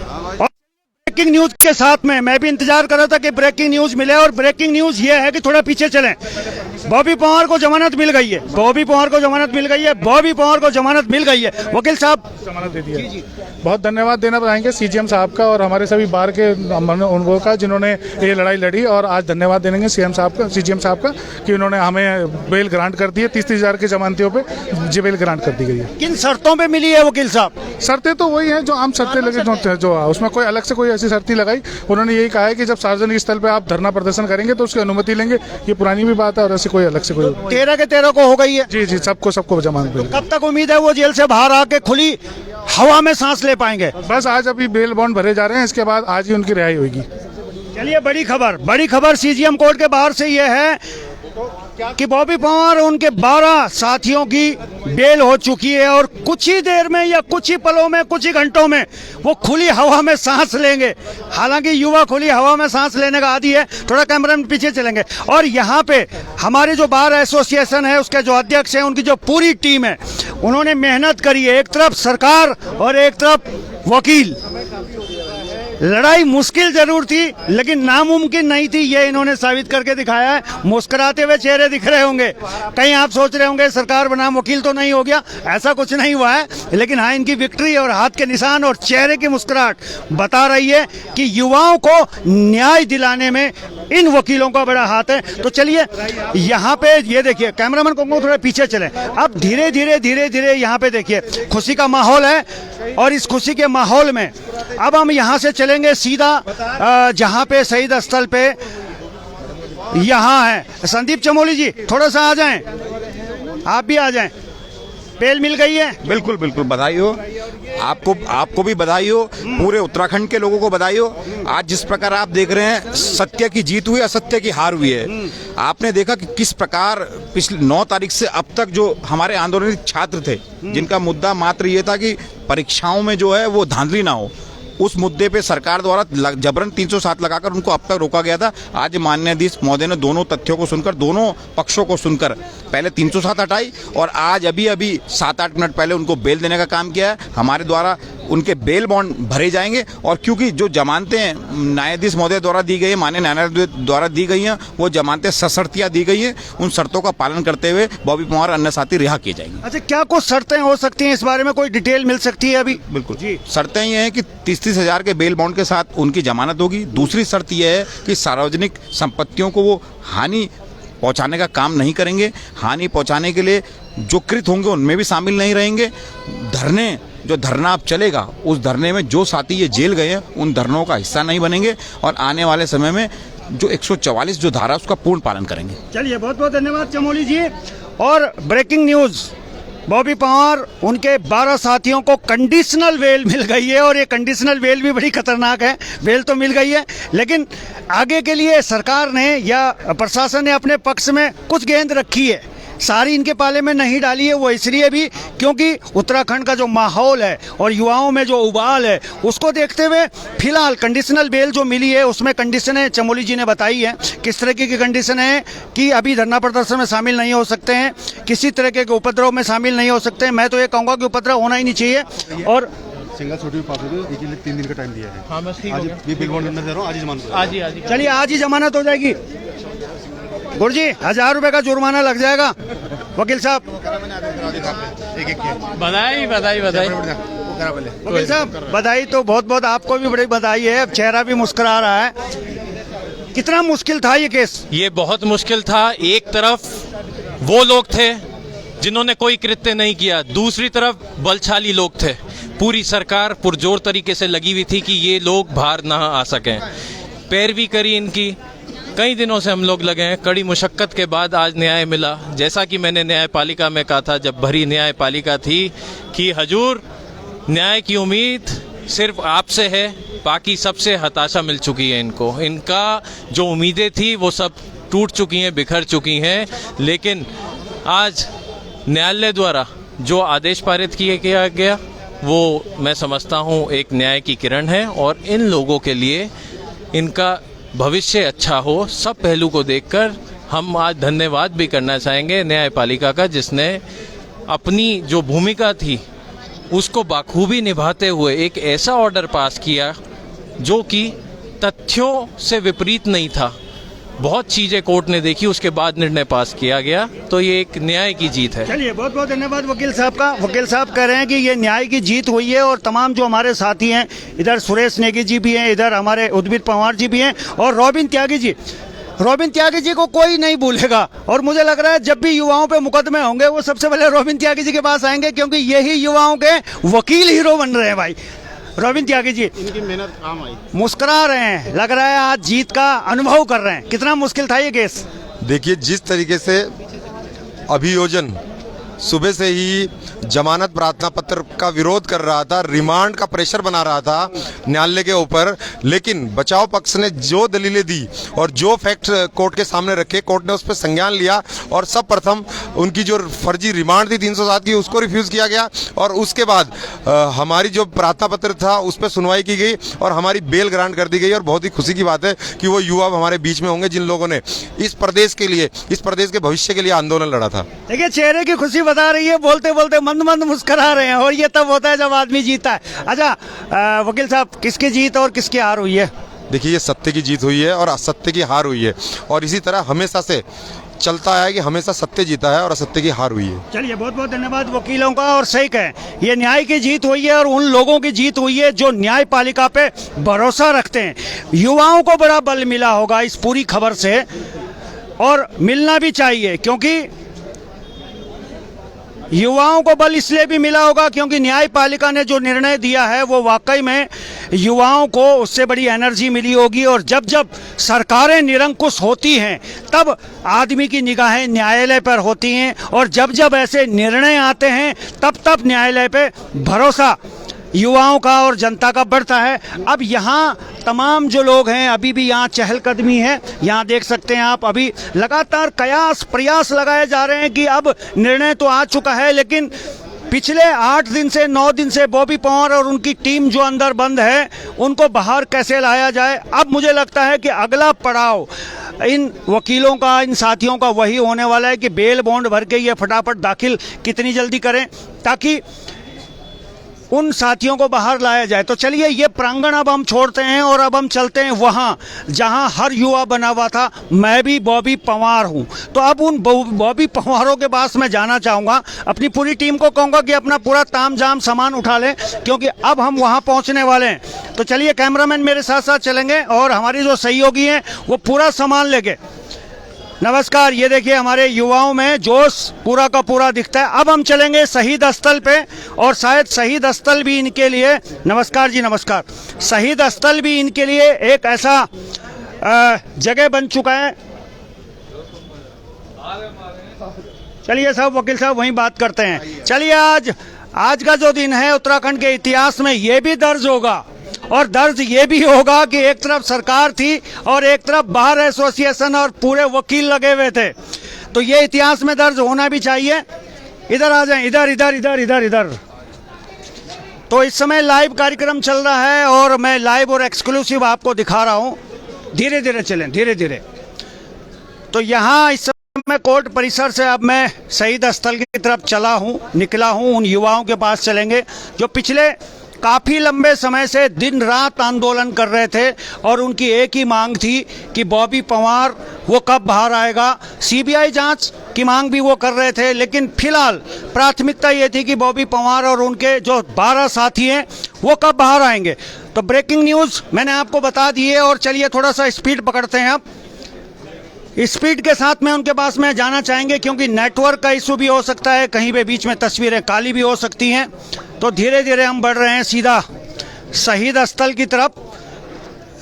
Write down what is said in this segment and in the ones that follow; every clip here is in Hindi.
ब्रेकिंग न्यूज के साथ में मैं भी इंतजार कर रहा था कि ब्रेकिंग न्यूज मिले, और ब्रेकिंग न्यूज ये है कि थोड़ा पीछे चलें। बॉबी पवार को जमानत मिल गई है, बॉबी पवार को जमानत मिल गई है, बॉबी पवार को जमानत मिल गई है। वकील साहब जमानत दे दिया। बहुत धन्यवाद देना चाहेंगे सीजीएम साहब का और हमारे सभी बार के उनको का जिन्होंने ये लड़ाई लड़ी, और आज धन्यवाद देंगे सीएम साहब का, सीजीएम साहब का, कि उन्होंने हमें बेल ग्रांट कर दी है। 30,000 की जमानतियों पे जी बेल ग्रांट कर दी गई है। किन शर्तों पे मिली है वकील साहब? शर्तें तो वही हैं जो आम शर्तें लगे, जो उसमें कोई अलग से कोई ऐसी शर्त नहीं लगाई। उन्होंने यही कहा है कि जब सार्वजनिक स्थल पे आप धरना प्रदर्शन करेंगे तो उसकी अनुमति लेंगे। ये पुरानी भी बात है और ऐसी कोई अलग से कोई 13 के 13 को हो गई है। जी सबको जमानत मिली। कब तक उम्मीद है वो जेल से बाहर आके खुली हवा में सांस ले पाएंगे? बस आज अभी बेल बॉन्ड भरे जा रहे हैं, इसके बाद आज ही उनकी रिहाई होगी। चलिए, बड़ी खबर सीजीएम कोर्ट के बाहर से ये है कि बॉबी पवार और उनके 12 साथियों की बेल हो चुकी है, और कुछ ही देर में या कुछ ही पलों में, कुछ ही घंटों में वो खुली हवा में सांस लेंगे। हालांकि युवा खुली हवा में सांस लेने का आदी है। थोड़ा कैमरा में पीछे चलेंगे, और यहाँ पे हमारी जो बार एसोसिएशन है उसके जो अध्यक्ष हैं, उनकी जो पूरी टीम है, उन्होंने मेहनत करी है। एक तरफ सरकार और एक तरफ वकील। लड़ाई मुश्किल जरूर थी लेकिन नामुमकिन नहीं थी, ये इन्होंने साबित करके दिखाया है। मुस्कुराते हुए चेहरे दिख रहे होंगे। कहीं आप सोच रहे होंगे सरकार बनाम वकील तो नहीं हो गया, ऐसा कुछ नहीं हुआ है। लेकिन हाँ, इनकी विक्ट्री और हाथ के निशान और चेहरे की मुस्कुराहट बता रही है कि युवाओं को न्याय दिलाने में इन वकीलों का बड़ा हाथ है। तो चलिए, यहाँ पे ये देखिए, कैमरामैन को थोड़ा पीछे चले। अब धीरे धीरे यहाँ पे देखिए खुशी का माहौल है, और इस खुशी के माहौल में अब हम यहाँ से चलेंगे सीधा जहाँ पे शहीद स्थल पे यहाँ है संदीप चमोली जी, थोड़ा सा आ जाएं, आप भी आ जाएं। बेल मिल गई है? बिल्कुल बधाई हो आपको भी बधाई हो, पूरे उत्तराखंड के लोगों को बधाई हो। आज जिस प्रकार आप देख रहे हैं सत्य की जीत हुई, असत्य की हार हुई है। आपने देखा कि किस प्रकार पिछले 9 तारीख से अब तक जो हमारे आंदोलनित छात्र थे, जिनका मुद्दा मात्र ये था कि परीक्षाओं में जो है वो धांधली ना हो, उस मुद्दे पे सरकार द्वारा जबरन 307 लगाकर उनको अब तक रोका गया था। आज माननीय न्यायाधीश महोदय ने दोनों तथ्यों को सुनकर, दोनों पक्षों को सुनकर पहले 307 हटाई, और आज अभी 7-8 मिनट पहले उनको बेल देने का काम किया है। हमारे द्वारा उनके बेल बॉन्ड भरे जाएंगे, और क्योंकि जो जमानतें न्यायाधीश महोदय द्वारा दी गई है, माननीय न्यायालय द्वारा दी गई हैं, वो जमानतें सशर्तियाँ दी गई हैं। उन शर्तों का पालन करते हुए बॉबी पवार अन्य साथी रिहा किए जाएंगे। अच्छा, क्या कुछ शर्तें हो सकती हैं, इस बारे में कोई डिटेल मिल सकती है अभी? बिल्कुल जी, शर्तें ये हैं कि 30,000 के बेल बॉन्ड के साथ उनकी जमानत होगी। दूसरी शर्त यह है कि सार्वजनिक संपत्तियों को वो हानि पहुंचाने का काम नहीं करेंगे। हानि पहुंचाने के लिए जो कृत होंगे उनमें भी शामिल नहीं रहेंगे। जो धरना अब चलेगा, उस धरने में जो साथी ये जेल गए हैं उन धरनों का हिस्सा नहीं बनेंगे, और आने वाले समय में जो 144 जो धारा उसका पूर्ण पालन करेंगे। चलिए, बहुत बहुत धन्यवाद चमोली जी। और ब्रेकिंग न्यूज, बॉबी पवार उनके 12 साथियों को कंडीशनल बेल मिल गई है, और ये कंडीशनल बेल भी बड़ी खतरनाक है। बेल तो मिल गई है, लेकिन आगे के लिए सरकार ने या प्रशासन ने अपने पक्ष में कुछ गेंद रखी है, सारी इनके पाले में नहीं डाली है। वो इसलिए भी क्योंकि उत्तराखंड का जो माहौल है और युवाओं में जो उबाल है, उसको देखते हुए फिलहाल कंडीशनल बेल जो मिली है उसमें कंडीशनें चमोली जी ने बताई है। किस तरह की कंडीशन है कि अभी धरना प्रदर्शन में शामिल नहीं हो सकते हैं, किसी तरह के उपद्रव में शामिल नहीं हो सकते हैं। मैं तो ये कहूँगा कि उपद्रव होना ही नहीं चाहिए। और सिंगल छोटी पास हो गई, 3 दिन का टाइम दिया है। हाँ, बस ठीक हो गया। आज बिल बॉन्ड करना चाह रहा हूँ, आज ही जमानत। चलिए, आज ही जमानत हो जाएगी। गुरु जी, 1000 रुपए का जुर्माना लग जाएगा। वकील साहब, बधाई। वकील साहब, बधाई तो बहुत बहुत आपको भी बड़ी बधाई है। अब चेहरा भी मुस्कुरा रहा है। कितना मुश्किल था ये केस? ये बहुत मुश्किल था। एक तरफ वो लोग थे जिन्होंने कोई कृत्य नहीं किया, दूसरी तरफ बलशाली लोग थे। पूरी सरकार पुरजोर तरीके से लगी हुई थी कि ये लोग बाहर ना आ सकें। पैरवी करी इनकी, कई दिनों से हम लोग लगे हैं। कड़ी मुशक्कत के बाद आज न्याय मिला। जैसा कि मैंने न्यायपालिका में कहा था, जब भरी न्यायपालिका थी, कि हजूर न्याय की उम्मीद सिर्फ आपसे है, बाकी सबसे हताशा मिल चुकी है इनको। इनका जो उम्मीदें थी वो सब टूट चुकी हैं, बिखर चुकी हैं। लेकिन आज न्यायालय द्वारा जो आदेश पारित किया गया वो मैं समझता हूँ एक न्याय की किरण है, और इन लोगों के लिए इनका भविष्य अच्छा हो। सब पहलू को देखकर हम आज धन्यवाद भी करना चाहेंगे न्यायपालिका का, जिसने अपनी जो भूमिका थी उसको बाखूबी निभाते हुए एक ऐसा ऑर्डर पास किया जो कि तथ्यों से विपरीत नहीं था। बहुत चीज़ें कोर्ट ने देखी, उसके बाद निर्णय पास किया गया। तो ये एक न्याय की जीत है। चलिए, बहुत बहुत धन्यवाद वकील साहब का। वकील साहब कह रहे हैं कि ये न्याय की जीत हुई है और तमाम जो हमारे साथी हैं, इधर सुरेश नेगी जी भी हैं, इधर हमारे उद्भिद पंवार जी भी हैं और रॉबिन त्यागी जी। रॉबिन त्यागी जी को कोई नहीं भूलेगा और मुझे लग रहा है जब भी युवाओं पे मुकदमे होंगे वो सबसे पहले रॉबिन त्यागी जी के पास आएंगे, क्योंकि यही युवाओं के वकील हीरो बन रहे हैं भाई। रॉबिन त्यागी जी, इनकी मेहनत काम आई। मुस्कुरा रहे हैं, लग रहा है आज जीत का अनुभव कर रहे हैं। कितना मुश्किल था ये केस? देखिए, जिस तरीके से अभियोजन सुबह से ही जमानत प्रार्थना पत्र का विरोध कर रहा था, रिमांड का प्रेशर बना रहा था न्यायालय के ऊपर, लेकिन बचाव पक्ष ने जो दलीलें दी और जो फैक्ट कोर्ट के सामने रखे, कोर्ट ने उस पर संज्ञान लिया और सब प्रथम उनकी जो फर्जी रिमांड थी 307 की, उसको रिफ्यूज़ किया गया और उसके बाद हमारी जो प्रार्थना पत्र था उस पर सुनवाई की गई और हमारी बेल ग्रांट कर दी गई। और बहुत ही खुशी की बात है कि वो युवा हमारे बीच में होंगे जिन लोगों ने इस प्रदेश के लिए, इस प्रदेश के भविष्य के लिए आंदोलन लड़ा था। देखिए, चेहरे की खुशी बता रही है, बोलते बोलते मंद मंद मुस्कुरा रहे हैं और ये तब होता है जब आदमी जीता है। अच्छा वकील साहब, किसकी जीत और किसकी हार हुई है? देखिए, ये सत्य की जीत हुई है और असत्य की हार हुई है और इसी तरह हमेशा से चलता है कि हमेशा सत्य जीता है और असत्य की हार हुई है। चलिए, बहुत बहुत धन्यवाद वकीलों का। और सही कहें, ये न्याय की जीत हुई है और उन लोगों की जीत हुई है जो न्यायपालिका पे भरोसा रखते हैं। युवाओं को बड़ा बल मिला होगा इस पूरी खबर से और मिलना भी चाहिए, क्योंकि युवाओं को बल इसलिए भी मिला होगा क्योंकि न्यायपालिका ने जो निर्णय दिया है वो वाकई में युवाओं को उससे बड़ी एनर्जी मिली होगी। और जब जब सरकारें निरंकुश होती हैं तब आदमी की निगाहें न्यायालय पर होती हैं और जब जब ऐसे निर्णय आते हैं तब तब न्यायालय पे भरोसा युवाओं का और जनता का बढ़ता है। अब यहाँ तमाम जो लोग हैं, अभी भी यहाँ चहलकदमी है। यहाँ देख सकते हैं आप, अभी लगातार कयास प्रयास लगाए जा रहे हैं कि अब निर्णय तो आ चुका है, लेकिन पिछले 8 दिन से 9 दिन से बॉबी पंवार और उनकी टीम जो अंदर बंद है उनको बाहर कैसे लाया जाए। अब मुझे लगता है कि अगला पड़ाव इन वकीलों का, इन साथियों का वही होने वाला है कि बेल बॉन्ड भर के ये फटाफट दाखिल कितनी जल्दी करें ताकि उन साथियों को बाहर लाया जाए। तो चलिए, ये प्रांगण अब हम छोड़ते हैं और अब हम चलते हैं वहाँ जहाँ हर युवा बना हुआ था, मैं भी बॉबी पंवार हूँ। तो अब उन बॉबी पंवारों के पास मैं जाना चाहूँगा। अपनी पूरी टीम को कहूँगा कि अपना पूरा तामझाम सामान उठा लें, क्योंकि अब हम वहाँ पहुँचने वाले हैं। तो चलिए, कैमरामैन मेरे साथ साथ चलेंगे और हमारी जो सहयोगी हैं वो पूरा सामान लेके। नमस्कार, ये देखिए हमारे युवाओं में जोश पूरा का पूरा दिखता है। अब हम चलेंगे शहीद स्थल पे और शायद शहीद स्थल भी इनके लिए, नमस्कार जी नमस्कार, शहीद स्थल भी इनके लिए एक ऐसा जगह बन चुका है। चलिए साहब, वकील साहब वहीं बात करते हैं। चलिए, आज का जो दिन है उत्तराखंड के इतिहास में ये भी दर्ज होगा और दर्ज ये भी होगा कि एक तरफ सरकार थी और एक तरफ बार एसोसिएशन और पूरे वकील लगे हुए थे। तो ये इतिहास में दर्ज होना भी चाहिए। इधर आ जाएं, इधर इधर इधर इधर इधर। तो इस समय लाइव कार्यक्रम चल रहा है और मैं लाइव और एक्सक्लूसिव आपको दिखा रहा हूँ। धीरे धीरे चलें, धीरे धीरे। तो यहाँ इस समय कोर्ट परिसर से अब मैं शहीद स्थल की तरफ निकला हूँ। उन युवाओं के पास चलेंगे जो पिछले काफ़ी लंबे समय से दिन रात आंदोलन कर रहे थे और उनकी एक ही मांग थी कि बॉबी पंवार वो कब बाहर आएगा। सीबीआई जांच की मांग भी वो कर रहे थे, लेकिन फिलहाल प्राथमिकता ये थी कि बॉबी पंवार और उनके जो 12 साथी हैं वो कब बाहर आएंगे। तो ब्रेकिंग न्यूज़ मैंने आपको बता दी है और चलिए थोड़ा सा स्पीड पकड़ते हैं। अब स्पीड के साथ में उनके पास में जाना चाहेंगे क्योंकि नेटवर्क का इशू भी हो सकता है, कहीं पे बीच में तस्वीरें काली भी हो सकती हैं। तो धीरे धीरे हम बढ़ रहे हैं सीधा शहीद स्थल की तरफ,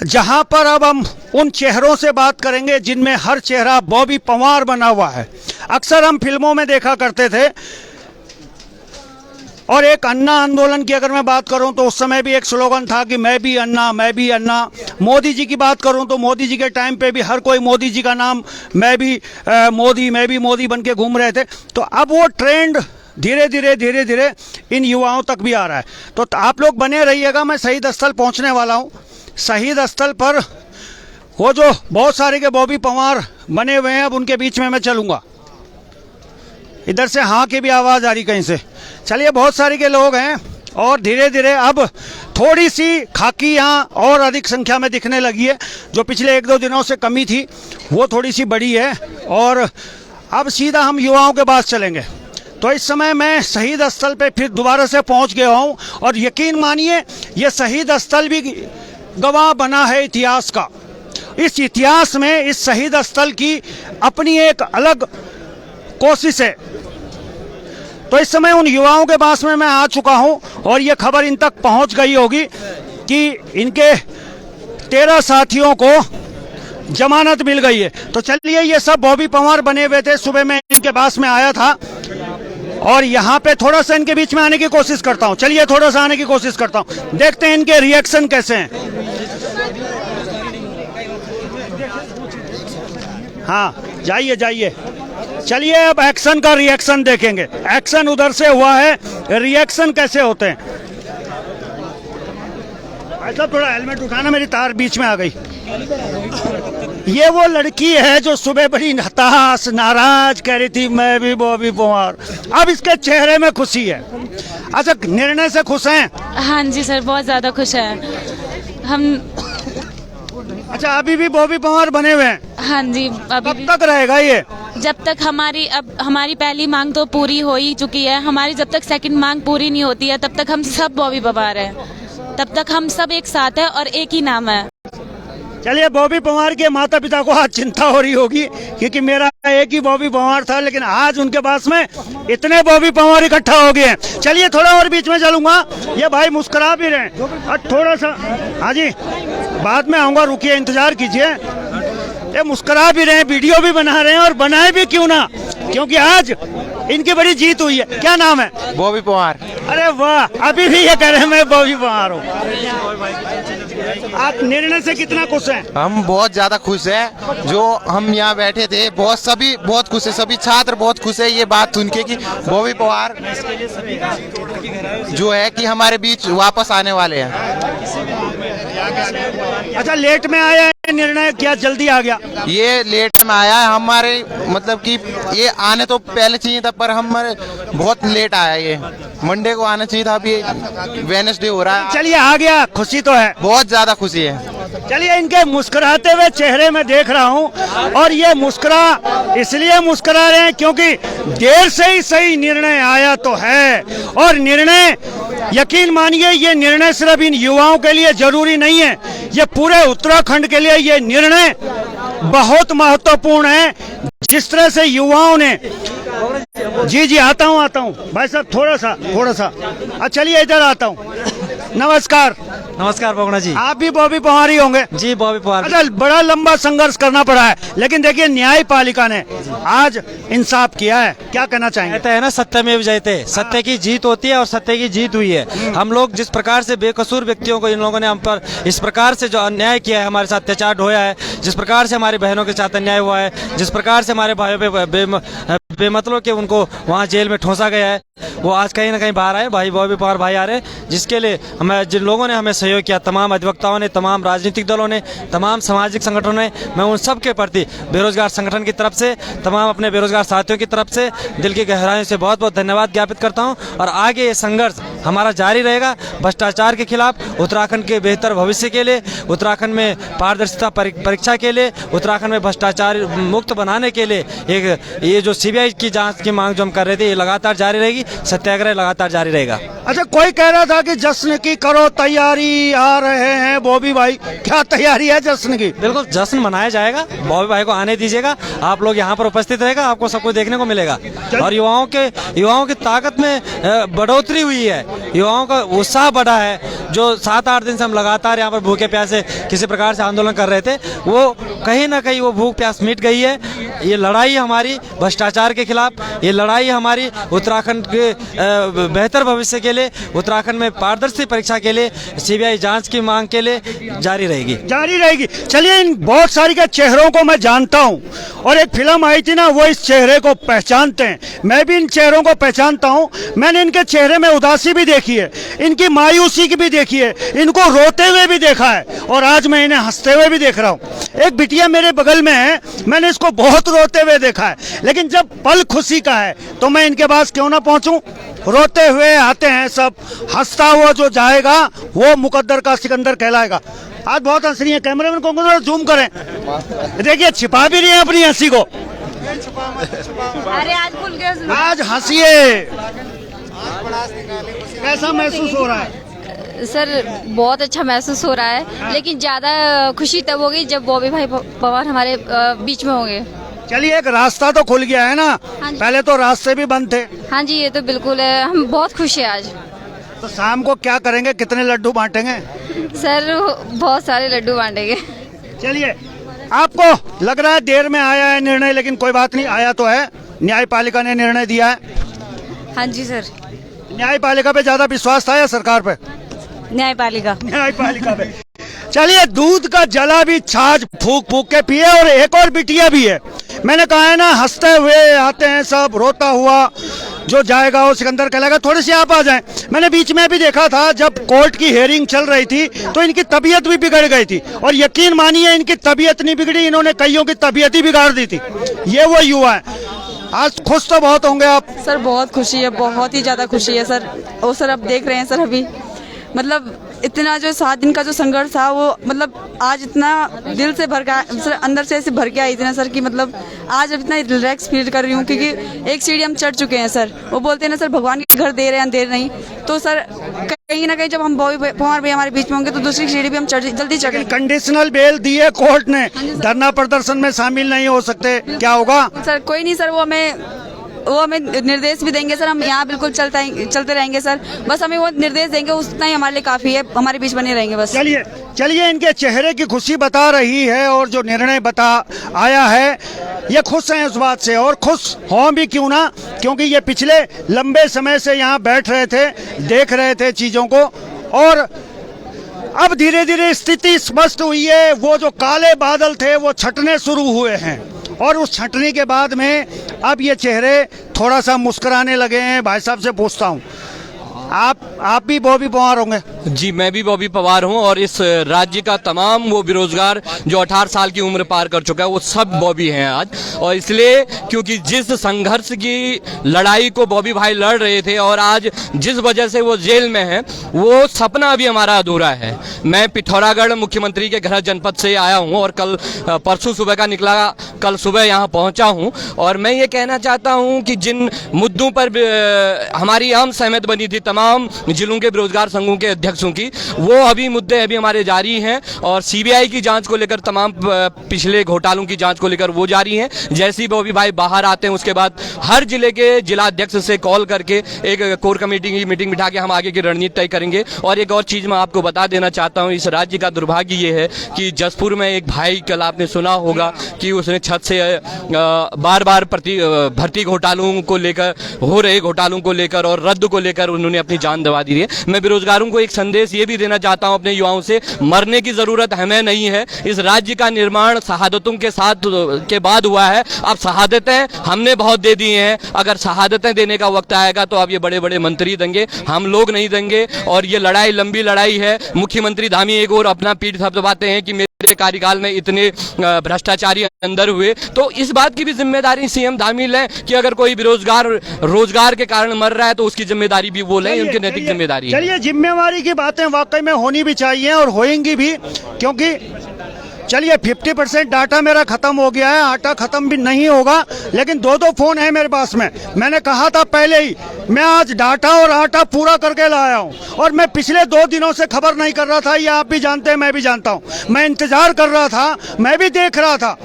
जहां पर अब हम उन चेहरों से बात करेंगे जिनमें हर चेहरा बॉबी पंवार बना हुआ है। अक्सर हम फिल्मों में देखा करते थे। और एक अन्ना आंदोलन की अगर मैं बात करूं तो उस समय भी एक स्लोगन था कि मैं भी अन्ना, मैं भी अन्ना। मोदी जी की बात करूं तो मोदी जी के टाइम पे भी हर कोई मोदी जी का नाम मैं भी मोदी बन के घूम रहे थे। तो अब वो ट्रेंड धीरे धीरे इन युवाओं तक भी आ रहा है। तो आप लोग बने रहिएगा, मैं शहीद स्थल पहुंचने वाला हूं। शहीद स्थल पर वो जो बहुत सारे के बॉबी पंवार बने हुए हैं, अब उनके बीच में मैं चलूँगा। इधर से हाँ की भी आवाज़ आ रही कहीं से। चलिए, बहुत सारे के लोग हैं और धीरे धीरे अब थोड़ी सी खाकी यहाँ और अधिक संख्या में दिखने लगी है। जो पिछले 1-2 दिनों से कमी थी वो थोड़ी सी बढ़ी है। और अब सीधा हम युवाओं के पास चलेंगे। तो इस समय मैं शहीद स्थल पे फिर दोबारा से पहुंच गया हूं और यकीन मानिए ये शहीद स्थल भी गवाह बना है इतिहास का। इस इतिहास में इस शहीद स्थल की अपनी एक अलग कोशिश है। तो इस समय उन युवाओं के पास में मैं आ चुका हूं और ये खबर इन तक पहुंच गई होगी कि इनके 13 साथियों को जमानत मिल गई है। तो चलिए, ये सब बॉबी पंवार बने हुए थे। सुबह मैं इनके पास में आया था और यहाँ पे थोड़ा सा इनके बीच में आने की कोशिश करता हूँ। चलिए थोड़ा सा आने की कोशिश करता हूँ, देखते हैं इनके रिएक्शन कैसे हैं। हाँ, जाइए जाइए। चलिए अब एक्शन का रिएक्शन देखेंगे। एक्शन उधर से हुआ है, रिएक्शन कैसे होते हैं। ऐसा थोड़ा हेलमेट उठाना, मेरी तार बीच में आ गई। ये वो लड़की है जो सुबह बड़ी हताश नाराज कह रही थी मैं भी बॉबी पंवार। अब इसके चेहरे में खुशी है। अच्छा, निर्णय से खुश हैं? हाँ जी सर, बहुत ज़्यादा खुश हैं हम। अच्छा, अभी भी बॉबी पंवार बने हुए हैं? हाँ जी, अभी कब तक रहेगा ये? जब तक हमारी पहली मांग तो पूरी हो ही चुकी है। हमारी जब तक सेकंड मांग पूरी नहीं होती है तब तक हम सब बॉबी पंवार हैं। तब तक हम सब एक साथ हैं और एक ही नाम है। चलिए, बॉबी पंवार के माता पिता को आज चिंता हो रही होगी क्योंकि मेरा एक ही बॉबी पंवार था, लेकिन आज उनके पास में इतने बॉबी पंवार इकट्ठा हो गए हैं। चलिए थोड़ा और बीच में चलूंगा। ये भाई मुस्कुरा भी रहे हैं और थोड़ा सा, हाँ जी बाद में आऊंगा, रुकिए इंतजार कीजिए। ये मुस्कुरा भी रहे हैं, वीडियो भी बना रहे हैं और बनाए भी क्यों ना, क्योंकि आज इनकी बड़ी जीत हुई है। क्या नाम है? बॉबी पंवार। अरे वाह, अभी भी ये कह रहे हैं मैं बॉबी पंवार हूँ। आप निर्णय से कितना खुश हैं? हम बहुत ज्यादा खुश हैं। जो हम यहाँ बैठे थे सभी बहुत खुश है, सभी छात्र बहुत खुश है ये बात सुन के कि बॉबी पंवार जो है कि हमारे बीच वापस आने वाले हैं। अच्छा, लेट में आया है निर्णय, क्या जल्दी आ गया? ये लेट में आया है, हमारे मतलब कि ये आने तो पहले चाहिए था पर हमारे बहुत लेट आया। ये मंडे को आना चाहिए था, अभी वेडनेसडे हो रहा है। चलिए आ गया, खुशी तो है, बहुत ज्यादा खुशी है। चलिए इनके मुस्कुराते हुए चेहरे में देख रहा हूँ और ये मुस्कुरा इसलिए मुस्कुरा रहे हैं क्योंकि देर से ही सही निर्णय आया तो है। और निर्णय, यकीन मानिए ये निर्णय सिर्फ इन युवाओं के लिए जरूरी नहीं है, ये पूरे उत्तराखंड के लिए ये निर्णय बहुत महत्वपूर्ण है। जिस तरह से युवाओं ने, जी आता हूँ भाई साहब, थोड़ा सा चलिए इधर आता हूँ। नमस्कार। नमस्कार पवना जी। आप भी बॉबी पंवार ही होंगे? जी बॉबी पंवार। अच्छा, बड़ा लंबा संघर्ष करना पड़ा है, लेकिन देखिए न्यायपालिका ने आज इंसाफ किया है, क्या कहना चाहेंगे? कहते हैं ना सत्यमेव जयते, सत्य की जीत होती है और सत्य की जीत हुई है। हम लोग जिस प्रकार से बेकसूर व्यक्तियों को इन लोगों ने हम पर इस प्रकार से जो अन्याय किया है, हमारे साथ अत्याचार ढोया है, जिस प्रकार से हमारी बहनों के साथ अन्याय हुआ है, जिस प्रकार से हमारे भाइयों पे बेमतलब के उनको वहाँ जेल में ठोंसा गया है, वो आज कहीं ना कहीं बाहर आए। भाई बॉबी पंवार भाई आ रहे, जिसके लिए हमें जिन लोगों ने हमें सहयोग किया, तमाम अधिवक्ताओं ने, तमाम राजनीतिक दलों ने, तमाम सामाजिक संगठनों ने, मैं उन सब के प्रति बेरोजगार संगठन की तरफ से, तमाम अपने बेरोजगार साथियों की तरफ से दिल की गहराइयों से बहुत बहुत धन्यवाद ज्ञापित करता हूं। और आगे ये संघर्ष हमारा जारी रहेगा भ्रष्टाचार के खिलाफ, उत्तराखंड के बेहतर भविष्य के लिए, उत्तराखंड में पारदर्शिता परीक्षा के लिए, उत्तराखंड में भ्रष्टाचार मुक्त बनाने के लिए एक ये जो सीबीआई की जांच की मांग जो हम कर रहे थे, ये लगातार जारी रहेगी, सत्याग्रह लगातार जारी रहेगा। अच्छा, कोई कह रहा था कि जश्न की करो तैयारी, आ रहे हैं बॉबी भाई, क्या तैयारी है जश्न की? बिल्कुल जश्न मनाया जाएगा, बॉबी भाई को आने दीजिएगा, आप लोग यहाँ पर उपस्थित रहेगा, आपको सब कुछ देखने को मिलेगा। और युवाओं की ताकत में बढ़ोतरी हुई है, युवाओं का उत्साह बढ़ा है। जो 7-8 दिन से हम लगातार यहाँ पर भूखे प्यासे किसी प्रकार से आंदोलन कर रहे थे, वो कहीं ना कहीं वो भूख प्यास मिट गई है। ये लड़ाई हमारी भ्रष्टाचार के खिलाफ, ये लड़ाई हमारी उत्तराखंड के बेहतर भविष्य के लिए, उत्तराखंड में पारदर्शी परीक्षा के लिए, सीबीआई जांच की मांग के लिए जारी रहेगी। चलिए, इन बहुत सारी के चेहरों को मैं जानता हूं और एक फिल्म आई थी ना, वो इस चेहरे को पहचानते हैं। मैं भी इन चेहरों को पहचानता हूं। मैंने इनके चेहरे में उदासी भी देखी है, इनकी मायूसी की भी देखी है, इनको रोते हुए भी देखा है और आज मैं इन्हें हंसते हुए भी देख रहा हूं। एक बिटिया मेरे बगल में है, मैंने इसको बहुत रोते हुए देखा है, लेकिन जब पल खुशी का है तो मैं इनके पास क्यों ना पहुंचूं। रोते हुए आते हैं सब, हंसता हुआ जो जाएगा वो मुकद्दर का सिकंदर कहलाएगा। आज बहुत हंस रही है, कैमरामैन को थोड़ा जूम करें, देखिए छिपा भी रही है अपनी हंसी को। अरे आज खुल गया, आज हंसिए, कैसा महसूस हो रहा है? सर बहुत अच्छा महसूस हो रहा है, लेकिन ज्यादा खुशी तब होगी जब बॉबी भाई पवार हमारे बीच में होंगे। चलिए एक रास्ता तो खुल गया है ना, पहले तो रास्ते भी बंद थे। हाँ जी, ये तो बिल्कुल है, हम बहुत खुश हैं आज। तो शाम को क्या करेंगे, कितने लड्डू बांटेंगे? सर बहुत सारे लड्डू बांटेंगे। चलिए, आपको लग रहा है देर में आया है निर्णय, लेकिन कोई बात नहीं, आया तो है, न्यायपालिका ने निर्णय दिया है। हाँ जी सर। न्यायपालिका पे ज्यादा विश्वास था या सरकार पे? न्यायपालिका। न्यायपालिका पे। चलिए, दूध का जला भी छाछ फूक फूक के पिए, और एक और बिटिया भी है। मैंने कहा है ना, हंसते हुए आते हैं सब, रोता हुआ जो जाएगा वो सिकंदर कहलाएगा। थोड़ी सी आप आ जाएं। मैंने बीच में भी देखा था जब कोर्ट की हेयरिंग चल रही थी तो इनकी तबीयत भी बिगड़ गई थी, और यकीन मानिए इनकी तबीयत नहीं बिगड़ी, इन्होंने कईयों की तबीयत ही बिगाड़ दी थी। ये वो युवा है। आज खुश तो बहुत होंगे आप। सर बहुत खुशी है, बहुत ही ज्यादा खुशी है सर। और सर अब देख रहे हैं सर, अभी मतलब इतना जो 7 दिन का जो संघर्ष था वो मतलब आज इतना दिल से भर गया सर, अंदर से ऐसे भर के आई थी ना सर कि मतलब आज अब इतना रिलैक्स फील कर रही हूँ, क्योंकि एक सीढ़ी हम चढ़ चुके हैं सर। वो बोलते हैं ना सर, भगवान के घर देर है अंधेर नहीं, तो सर कहीं ना कहीं जब हम बॉबी पवार भी हमारे बीच में होंगे तो दूसरी सीढ़ी भी हम जल्दी चढ़ेंगे। कंडीशनल बेल दी है कोर्ट ने, धरना प्रदर्शन में शामिल नहीं हो सकते, क्या होगा? सर कोई नहीं सर, वो हमें निर्देश भी देंगे सर, हम यहाँ बिल्कुल चलते रहेंगे सर, बस हमें वो निर्देश देंगे, उतना ही हमारे लिए काफी है, हमारे बीच बने रहेंगे बस। चलिए इनके चेहरे की खुशी बता रही है, और जो निर्णय बता आया है ये खुश हैं उस बात से, और खुश हों भी क्यों ना, क्योंकि ये पिछले लंबे समय से यहाँ बैठ रहे थे, देख रहे थे चीजों को, और अब धीरे धीरे स्थिति स्पष्ट हुई है। वो जो काले बादल थे वो छटने शुरू हुए हैं, और उस छटने के बाद में अब ये चेहरे थोड़ा सा मुस्कुराने लगे हैं। भाई साहब से पूछता हूँ, आप भी बॉबी पवार होंगे? जी, मैं भी बॉबी पवार हूं, और इस राज्य का तमाम वो बेरोजगार जो 18 साल की उम्र पार कर चुका है वो सब बॉबी हैं आज। और इसलिए क्योंकि जिस संघर्ष की लड़ाई को बॉबी भाई लड़ रहे थे और आज जिस वजह से वो जेल में है, वो सपना अभी हमारा अधूरा है। मैं पिथौरागढ़ मुख्यमंत्री के गृह जनपद से आया हूं, और कल परसों सुबह का निकला, कल सुबह यहाँ पहुंचा हूं, और मैं ये कहना चाहता हूं कि जिन मुद्दों पर हमारी आम सहमत बनी थी तमाम जिलों के बेरोजगार संघों के अध्यक्षों की, वो अभी मुद्दे अभी हमारे जारी हैं, और सीबीआई की जांच को लेकर, तमाम पिछले घोटालों की जांच को लेकर वो जारी हैं। जैसे ही बॉबी भाई बाहर आते हैं उसके बाद हर जिले के जिला अध्यक्ष से कॉल करके एक कोर कमेटी की मीटिंग बिठा के हम आगे की रणनीति तय करेंगे। और एक और चीज मैं आपको बता देना चाहता हूँ, इस राज्य का दुर्भाग्य ये है कि जसपुर में एक भाई, कल आपने सुना होगा कि उसने छत से बार बार भर्ती घोटालों को लेकर, हो रहे घोटालों को लेकर और रद्द को लेकर उन्होंने अपनी जान दवा दी है। मैं बेरोजगारों को एक संदेश ये भी देना चाहता हूं अपने युवाओं से, मरने की जरूरत हमें नहीं है। इस राज्य का निर्माण शहादतों के साथ के बाद हुआ है। अब शहादतें हमने बहुत दे दी हैं, अगर शहादतें देने का वक्त आएगा तो अब ये बड़े बड़े मंत्री देंगे, हम लोग नहीं देंगे। और ये लड़ाई लंबी लड़ाई है। मुख्यमंत्री धामी एक और अपना पीठ थपथपाते हैं कि मेरे कार्यकाल में इतने भ्रष्टाचारी अंदर हुए, तो इस बात की भी जिम्मेदारी सीएम धामी लें कि अगर कोई बेरोजगार रोजगार के कारण मर रहा है तो उसकी जिम्मेदारी भी वो लें, उनकी नैतिक जिम्मेदारी। चलिए, जिम्मेवारी की बातें वाकई में होनी भी चाहिए और होएंगी भी, क्योंकि चलिए 50% डाटा मेरा खत्म हो गया है, आटा खत्म भी नहीं होगा, लेकिन 2 फोन है मेरे पास में। मैंने कहा था पहले ही, मैं आज डाटा और आटा पूरा करके लाया हूं, और मैं पिछले 2 दिनों से खबर नहीं कर रहा था, ये आप भी जानते हैं, मैं भी जानता हूं। मैं इंतजार कर रहा था, मैं भी देख रहा था,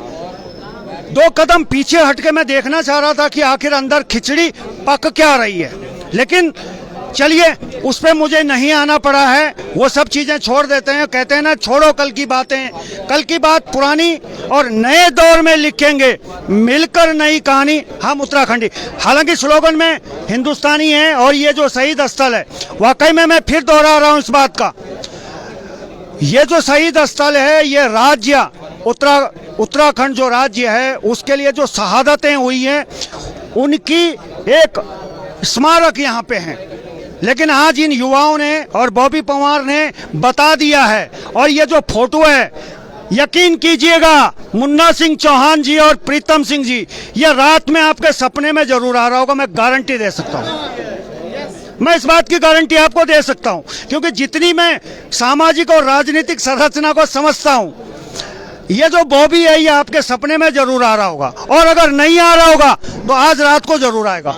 2 कदम पीछे हटके मैं देखना चाह रहा था कि आखिर अंदर खिचड़ी पक क्या रही है। लेकिन चलिए, उस पे मुझे नहीं आना पड़ा है, वो सब चीजें छोड़ देते हैं। कहते हैं ना, छोड़ो कल की बातें, कल की बात पुरानी, और नए दौर में लिखेंगे मिलकर नई कहानी हम उत्तराखंडी। हालांकि स्लोगन में हिंदुस्तानी है, और ये जो शहीद स्थल है, वाकई में मैं फिर दोहरा रहा हूं इस बात का, ये जो शहीद स्थल है, ये राज्य उत्तराखंड जो राज्य है उसके लिए जो शहादतें हुई हैं उनकी एक स्मारक यहाँ पे हैं। लेकिन आज इन युवाओं ने और बॉबी पवार ने बता दिया है, और ये जो फोटो है, यकीन कीजिएगा मुन्ना सिंह चौहान जी और प्रीतम सिंह जी, ये रात में आपके सपने में जरूर आ रहा होगा, मैं गारंटी दे सकता हूँ। मैं इस बात की गारंटी आपको दे सकता हूं, क्योंकि जितनी मैं सामाजिक और राजनीतिक संरचना को समझता हूं, ये जो बॉबी है ये आपके सपने में जरूर आ रहा होगा, और अगर नहीं आ रहा होगा तो आज रात को जरूर आएगा,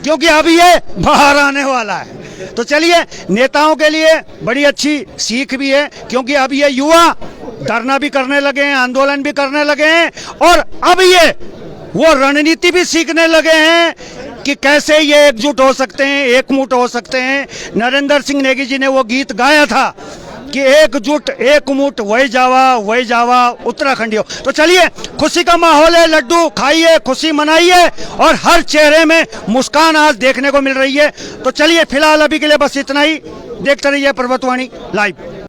क्योंकि अभी ये बाहर आने वाला है। तो चलिए, नेताओं के लिए बड़ी अच्छी सीख भी है, क्योंकि अब ये युवा धरना भी करने लगे हैं, आंदोलन भी करने लगे हैं, और अब ये वो रणनीति भी सीखने लगे हैं कि कैसे ये एकजुट हो सकते हैं, एकमुठ हो सकते हैं। नरेंद्र सिंह नेगी जी ने वो गीत गाया था कि एकजुट एकमुठ वही जावा उत्तराखंडियों। तो चलिए, खुशी का माहौल है, लड्डू खाइए, खुशी मनाइए, और हर चेहरे में मुस्कान आज देखने को मिल रही है। तो चलिए, फिलहाल अभी के लिए बस इतना ही। देखते रहिए पर्वतवाणी लाइव।